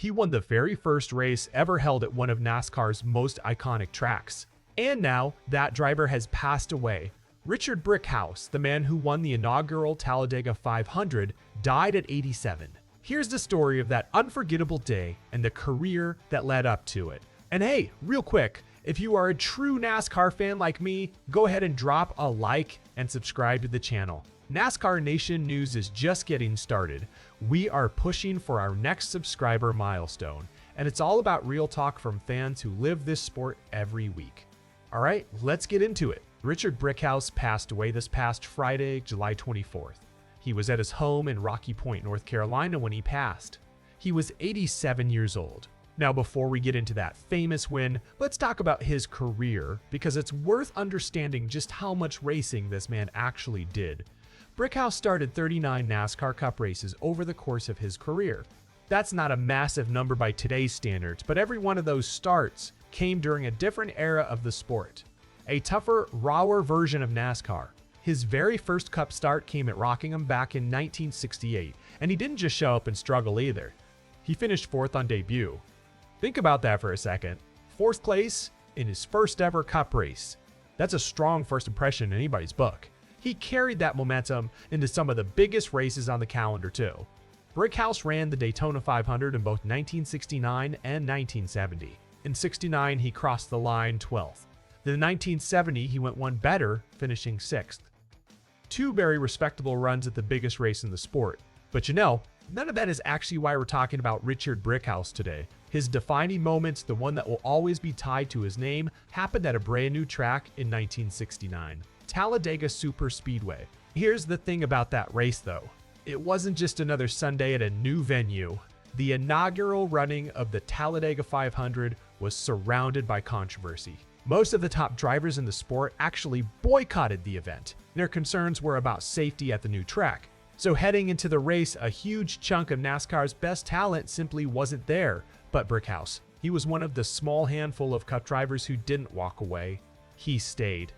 He won the very first race ever held at one of NASCAR's most iconic tracks. And now, that driver has passed away. Richard Brickhouse, the man who won the inaugural Talladega 500, died at 87. Here's the story of that unforgettable day and the career that led up to it. And hey, real quick, if you are a true NASCAR fan like me, go ahead and drop a like and subscribe to the channel. NASCAR Nation news is just getting started. We are pushing for our next subscriber milestone, and it's all about real talk from fans who live this sport every week. All right, let's get into it. Richard Brickhouse passed away this past Friday, July 24th. He was at his home in Rocky Point, North Carolina when he passed. He was 87 years old. Now, before we get into that famous win, let's talk about his career, because it's worth understanding just how much racing this man actually did. Brickhouse started 39 NASCAR Cup races over the course of his career. That's not a massive number by today's standards, but every one of those starts came during a different era of the sport. A tougher, rawer version of NASCAR. His very first Cup start came at Rockingham back in 1968, and he didn't just show up and struggle either. He finished 4th on debut. Think about that for a second. 4th place in his first ever Cup race. That's a strong first impression in anybody's book. He carried that momentum into some of the biggest races on the calendar too. Brickhouse ran the Daytona 500 in both 1969 and 1970. In 69, he crossed the line 12th. Then in 1970, he went one better, finishing 6th. Two very respectable runs at the biggest race in the sport. But you know, none of that is actually why we're talking about Richard Brickhouse today. His defining moments, the one that will always be tied to his name, happened at a brand new track in 1969. Talladega Superspeedway. Here's the thing about that race though. It wasn't just another Sunday at a new venue. The inaugural running of the Talladega 500 was surrounded by controversy. Most of the top drivers in the sport actually boycotted the event. Their concerns were about safety at the new track. So heading into the race, a huge chunk of NASCAR's best talent simply wasn't there. But Brickhouse, he was one of the small handful of Cup drivers who didn't walk away. He stayed.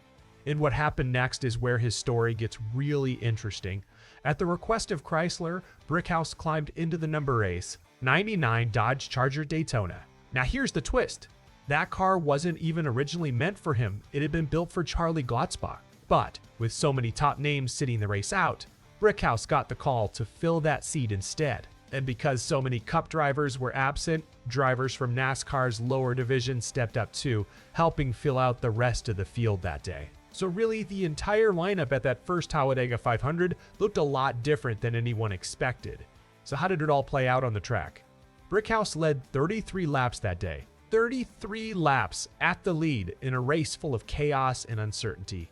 And what happened next is where his story gets really interesting. At the request of Chrysler, Brickhouse climbed into the number race, 99 Dodge Charger Daytona. Now here's the twist. That car wasn't even originally meant for him. It had been built for Charlie Glotzbach. But with so many top names sitting the race out, Brickhouse got the call to fill that seat instead. And because so many Cup drivers were absent, drivers from NASCAR's lower division stepped up too, helping fill out the rest of the field that day. So really, the entire lineup at that first Talladega 500 looked a lot different than anyone expected. So how did it all play out on the track? Brickhouse led 33 laps that day. 33 laps at the lead in a race full of chaos and uncertainty.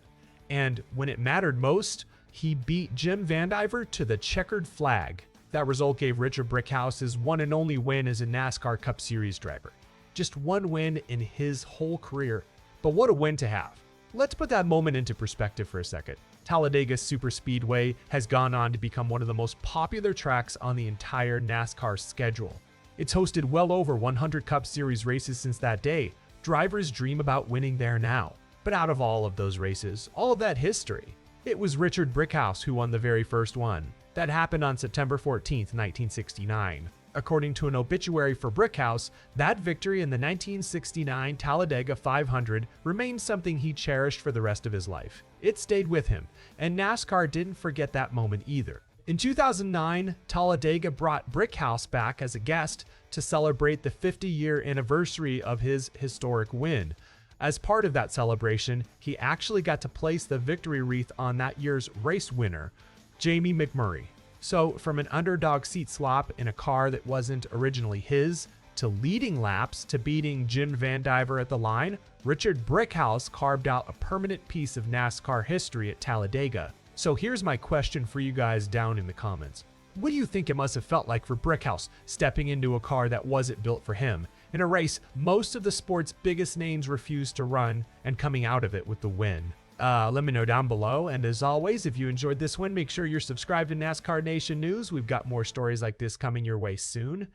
And when it mattered most, he beat Jim Vandiver to the checkered flag. That result gave Richard Brickhouse his one and only win as a NASCAR Cup Series driver. Just one win in his whole career. But what a win to have. Let's put that moment into perspective for a second. Talladega Superspeedway has gone on to become one of the most popular tracks on the entire NASCAR schedule. It's hosted well over 100 Cup Series races since that day. Drivers dream about winning there now. But out of all of those races, all of that history, it was Richard Brickhouse who won the very first one. That happened on September 14th, 1969. According to an obituary for Brickhouse, that victory in the 1969 Talladega 500 remained something he cherished for the rest of his life. It stayed with him, and NASCAR didn't forget that moment either. In 2009, Talladega brought Brickhouse back as a guest to celebrate the 50-year anniversary of his historic win. As part of that celebration, he actually got to place the victory wreath on that year's race winner, Jamie McMurray. So from an underdog seat swap in a car that wasn't originally his, to leading laps, to beating Jim Vandiver at the line, Richard Brickhouse carved out a permanent piece of NASCAR history at Talladega. So here's my question for you guys down in the comments. What do you think it must have felt like for Brickhouse stepping into a car that wasn't built for him, in a race most of the sport's biggest names refused to run, and coming out of it with the win? Let me know down below, and as always, if you enjoyed this one, make sure you're subscribed to NASCAR Nation News. We've got more stories like this coming your way soon.